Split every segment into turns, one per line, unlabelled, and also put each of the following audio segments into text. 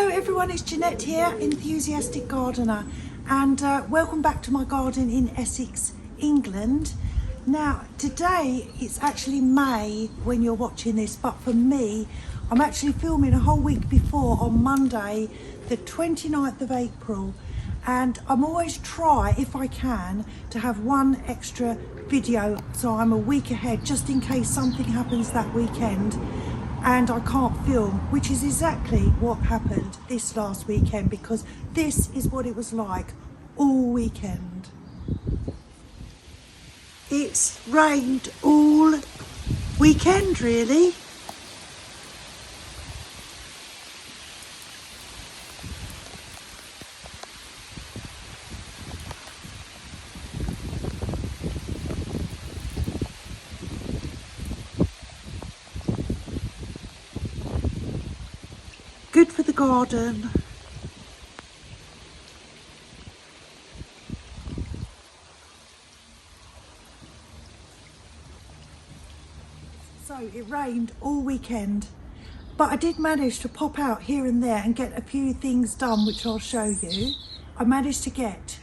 Hello everyone, it's Jeanette here, Enthusiastic Gardener, and welcome back to my garden in Essex, England. Now today it's actually May when you're watching this, but for me I'm actually filming a whole week before on Monday the 29th of April, and I'm always try, if I can, to have one extra video so I'm a week ahead just in case something happens that weekend and I can't film, which is exactly what happened this last weekend, because this is what it was like all weekend. It's rained all weekend really. Good for the garden. So it rained all weekend, but I did manage to pop out here and there and get a few things done, which I'll show you. I managed to get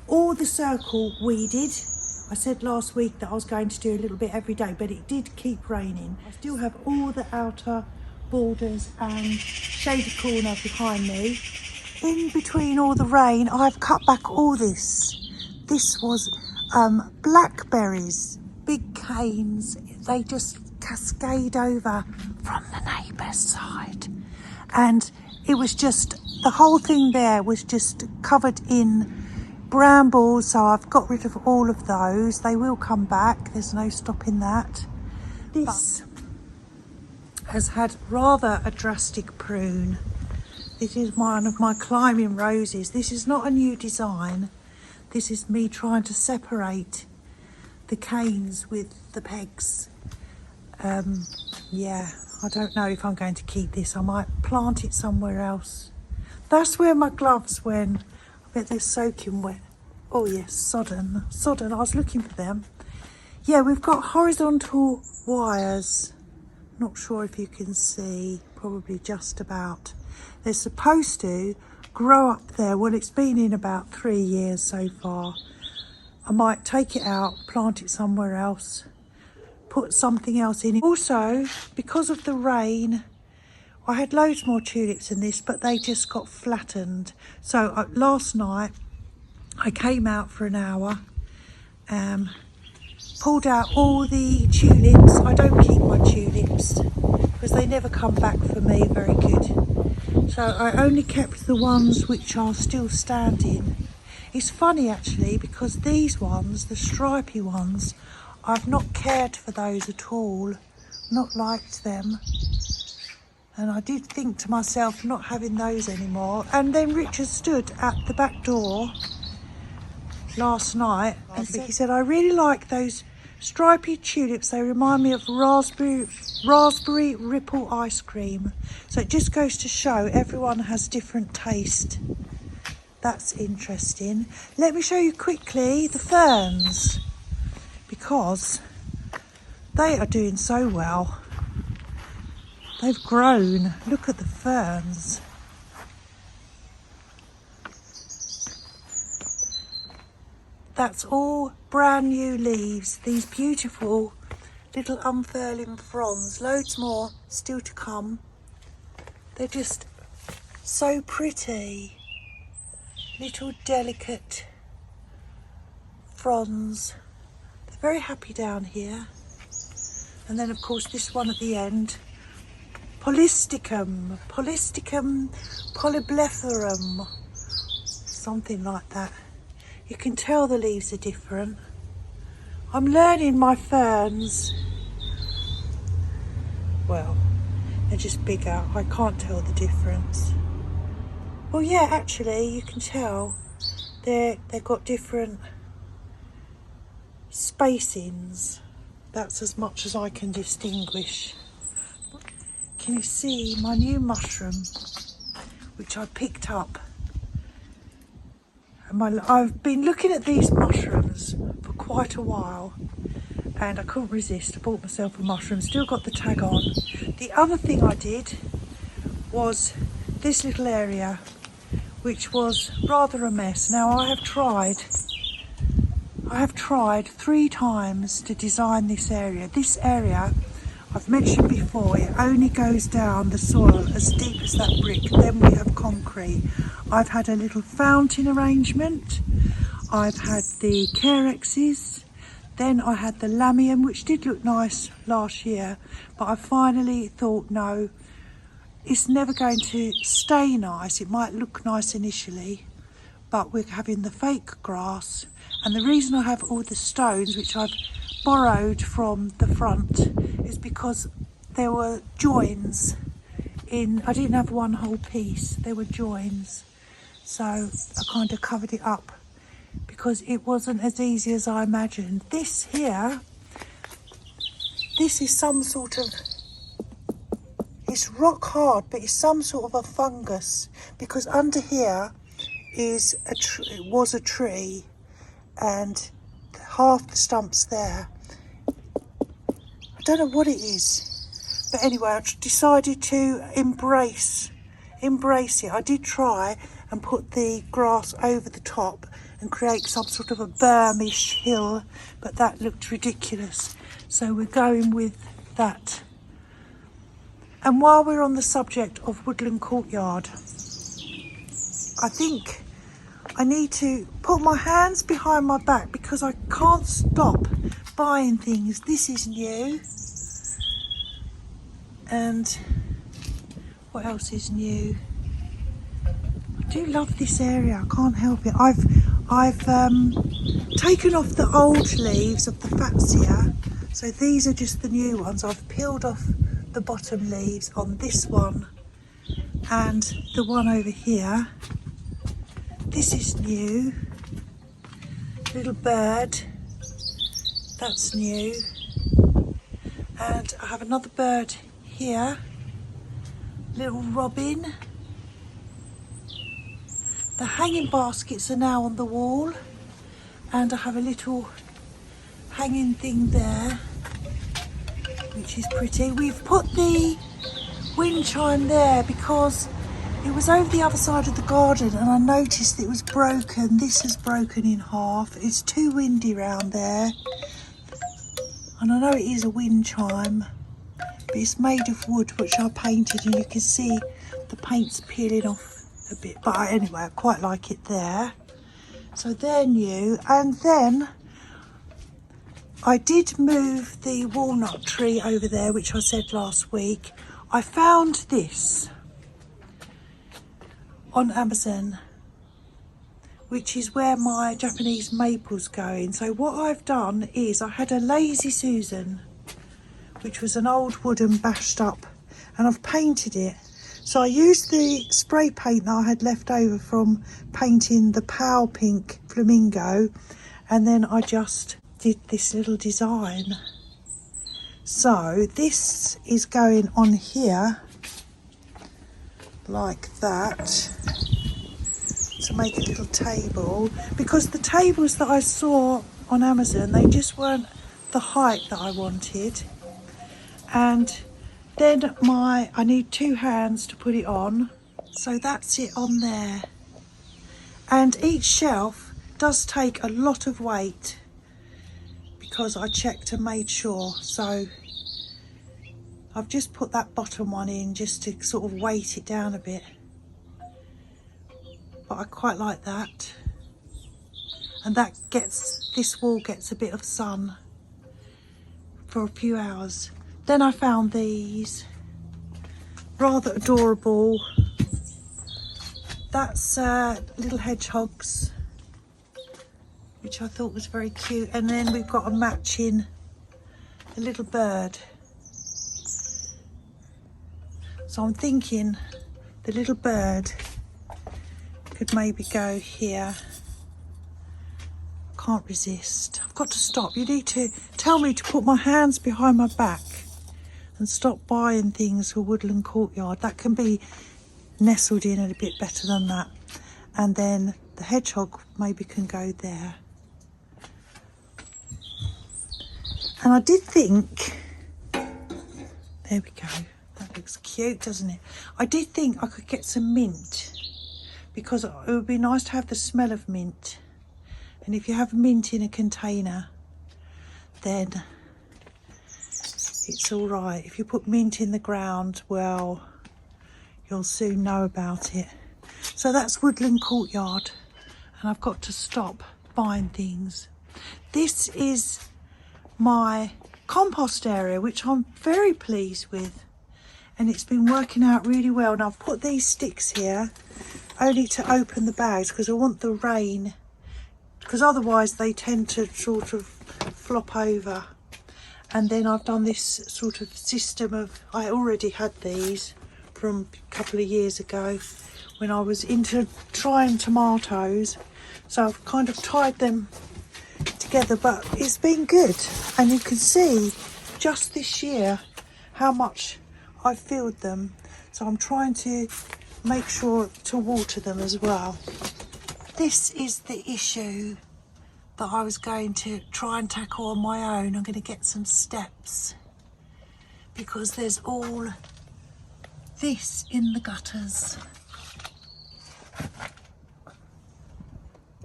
all the circle weeded. I said last week that I was going to do a little bit every day, but it did keep raining. I still have all the outer borders and Shady Corner behind me. In between all the rain, I've cut back all this. This was blackberries, big canes. They just cascade over from the neighbour's side. And it was just, the whole thing there was just covered in brambles, so I've got rid of all of those. They will come back, there's no stopping that. This has had rather a drastic prune. This is one of my climbing roses. This is not a new design. This is me trying to separate the canes with the pegs. Yeah, I don't know if I'm going to keep this. I might plant it somewhere else. That's where my gloves went. I bet they're soaking wet. Oh yes, sodden. I was looking for them. Yeah, we've got horizontal wires. Not sure if you can see, probably just about. They're supposed to grow up there. Well, it's been in about 3 years so far. I might take it out, plant it somewhere else, put something else in it. Also, because of the rain, I had loads more tulips than this, but they just got flattened. So last night, I came out for an hour, pulled out all the tulips. I don't keep my tulips because they never come back for me very good. So I only kept the ones which are still standing. It's funny actually, because these ones, the stripy ones, I've not cared for those at all, not liked them. And I did think to myself, not having those anymore. And then Richard stood at the back door last night and he said, I really like those stripy tulips. They remind me of raspberry ripple ice cream. So it just goes to show everyone has different taste. That's interesting. Let me show you quickly the ferns, because they are doing so well. They've grown. Look at the ferns. That's all brand new leaves. These beautiful little unfurling fronds. Loads more still to come. They're just so pretty. Little delicate fronds. They're very happy down here. And then of course this one at the end. Polystichum, Polyblepharum, something like that. You can tell the leaves are different. I'm learning my ferns. Well, they're just bigger. I can't tell the difference. Well, yeah, actually, you can tell they've got different spacings. That's as much as I can distinguish. Can you see my new mushroom, which I picked up? And I've been looking at these mushrooms for quite a while, and I couldn't resist. I bought myself a mushroom, still got the tag on. The other thing I did was this little area, which was rather a mess. Now I have tried 3 times to design this area. This area, I've mentioned before, it only goes down the soil as deep as that brick, then we have concrete. I've had a little fountain arrangement, I've had the carexes, then I had the lamium, which did look nice last year, but I finally thought, no, it's never going to stay nice. It might look nice initially, but we're having the fake grass. And the reason I have all the stones, which I've borrowed from the front, is because there were joins in, I didn't have one whole piece, there were joins. So I kind of covered it up because it wasn't as easy as I imagined. This here, this is some sort of, it's rock hard, but it's some sort of a fungus, because under here is it was a tree, and half the stumps there. I don't know what it is, but anyway, I decided to embrace it. I did try and put the grass over the top and create some sort of a bermish hill, but that looked ridiculous. So we're going with that. And while we're on the subject of woodland courtyard, I think I need to put my hands behind my back because I can't stop buying things. This is new. And what else is new? I do love this area, I can't help it. I've taken off the old leaves of the Fatsia, so these are just the new ones. I've peeled off the bottom leaves on this one and the one over here. This is new. Little bird, that's new. And I have another bird here, little robin. The hanging baskets are now on the wall, and I have a little hanging thing there, which is pretty. We've put the wind chime there because it was over the other side of the garden and I noticed it was broken. This is broken in half. It's too windy round there. And I know it is a wind chime, but it's made of wood, which I painted, and you can see the paint's peeling off a bit. But anyway, I quite like it there. So they're new. And then I did move the walnut tree over there, which I said last week. I found this on Amazon, which is where my Japanese maple's going. So what I've done is I had a Lazy Susan, which was an old wooden bashed up, and I've painted it. So I used the spray paint that I had left over from painting the pale pink flamingo, and then I just did this little design. So this is going on here like that to make a little table, because the tables that I saw on Amazon, they just weren't the height that I wanted. And then I need 2 hands to put it on, so that's it on there. And each shelf does take a lot of weight because I checked and made sure. So I've just put that bottom one in just to sort of weight it down a bit. But I quite like that. And that gets, this wall gets a bit of sun for a few hours. Then I found these, rather adorable. That's little hedgehogs, which I thought was very cute. And then we've got a matching, a little bird. So I'm thinking the little bird could maybe go here. Can't resist. I've got to stop. You need to tell me to put my hands behind my back and stop buying things for woodland courtyard. That can be nestled in a bit better than that. And then the hedgehog maybe can go there. And I did think, there we go, that Looks cute, doesn't it? I did think I could get some mint, because it would be nice to have the smell of mint. And if you have mint in a container, then it's all right. If you put mint in the ground, well, you'll soon know about it. So that's Woodland Courtyard, and I've got to stop buying things. This is my compost area, which I'm very pleased with, and it's been working out really well. And I've put these sticks here only to open the bags, because I want the rain, because otherwise they tend to sort of flop over. And then I've done this sort of system of, I already had these from a couple of years ago when I was into trying tomatoes, so I've kind of tied them together, but it's been good. And you can see just this year how much I've filled them, so I'm trying to make sure to water them as well. This is the issue that I was going to try and tackle on my own. I'm going to get some steps, because there's all this in the gutters.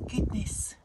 Goodness.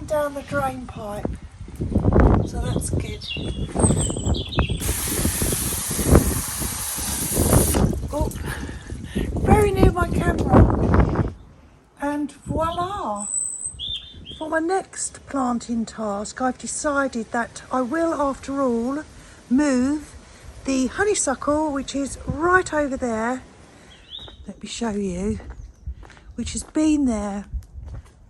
Down the drain pipe, so that's good. Oh, very near my camera, and voila! For my next planting task, I've decided that I will, after all, move the honeysuckle, which is right over there. Let me show you, which has been there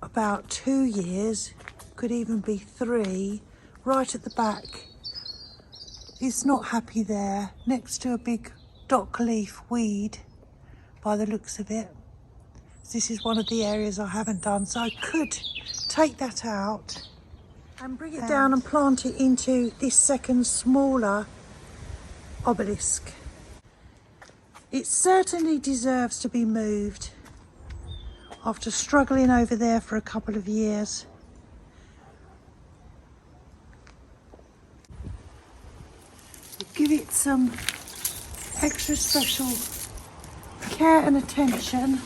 about 2 years, could even be 3, right at the back. It's not happy there, next to a big dock leaf weed by the looks of it. This is one of the areas I haven't done, so I could take that out and bring it down and plant it into this second smaller obelisk. It certainly deserves to be moved after struggling over there for a couple of years. Give it some extra special care and attention.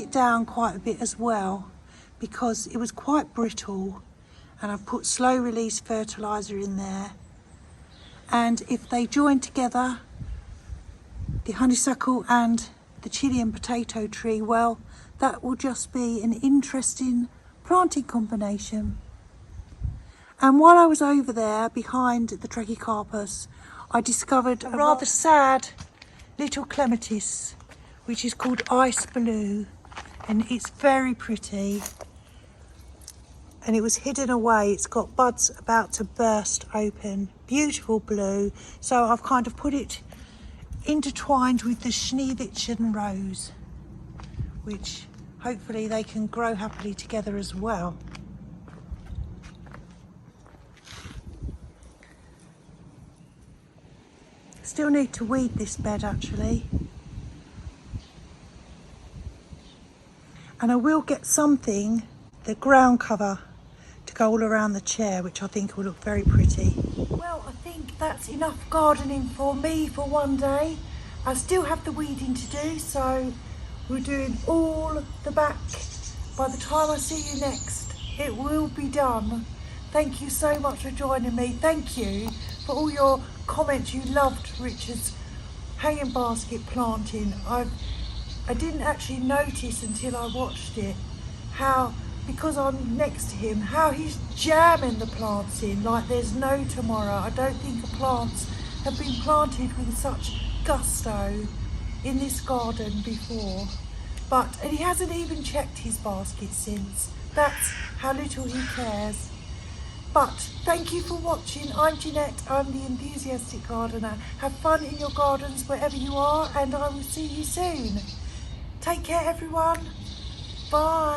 it down quite a bit as well because it was quite brittle, and I've put slow release fertiliser in there. And if they join together, the honeysuckle and the chilli and potato tree, well, that will just be an interesting planting combination. And while I was over there behind the Trachycarpus, I discovered a rather sad little clematis, which is called Ice Blue, and it's very pretty. And it was hidden away. It's got buds about to burst open. Beautiful blue. So I've kind of put it intertwined with the Schneewittchen rose, which hopefully they can grow happily together as well. Still need to weed this bed actually. And I will get something, the ground cover, to go all around the chair, which I think will look very pretty. Well, I think that's enough gardening for me for one day. I still have the weeding to do, so we're doing all the back. By the time I see you next, it will be done. Thank you so much for joining me. Thank you for all your comments. You loved Richard's hanging basket planting. I didn't actually notice until I watched it how, because I'm next to him, how he's jamming the plants in like there's no tomorrow. I don't think the plants have been planted with such gusto in this garden before. And he hasn't even checked his basket since. That's how little he cares. But thank you for watching. I'm Jeanette, I'm the Enthusiastic Gardener. Have fun in your gardens wherever you are, and I will see you soon. Take care everyone. Bye.